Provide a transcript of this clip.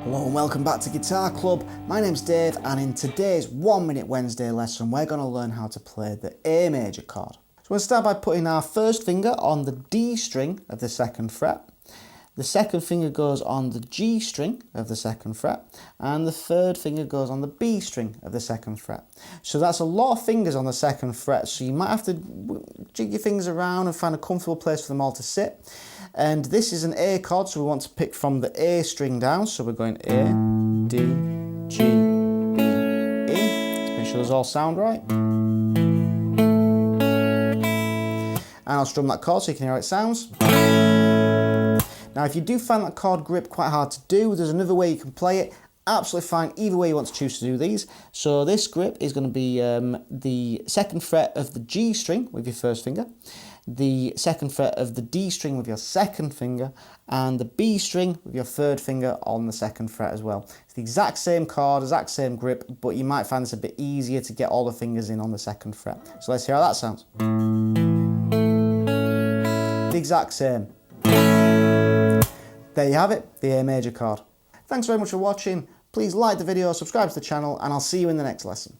Hello and welcome back to Guitar Club. My name's Dave, and in today's 1 Minute Wednesday lesson we're going to learn how to play the A major chord. So we'll start by putting our first finger on the D string of the 2nd fret. The second finger goes on the G string of the 2nd fret, and the third finger goes on the B string of the 2nd fret. So that's a lot of fingers on the 2nd fret, so you might have to jig your fingers around and find a comfortable place for them all to sit. And this is an A chord, so we want to pick from the A string down, so we're going A, D, G, B, E. Let's make sure those all sound right. And I'll strum that chord so you can hear how it sounds. Now, if you do find that chord grip quite hard to do, there's another way you can play it. Absolutely fine, either way you want to choose to do these. So this grip is going to be the 2nd fret of the G string with your first finger, the 2nd fret of the D string with your 2nd finger, and the B string with your 3rd finger on the 2nd fret as well. It's the exact same chord, exact same grip, but you might find this a bit easier to get all the fingers in on the 2nd fret. So let's hear how that sounds. The exact same. There you have it, the A major chord. Thanks very much for watching. Please like the video, subscribe to the channel, and I'll see you in the next lesson.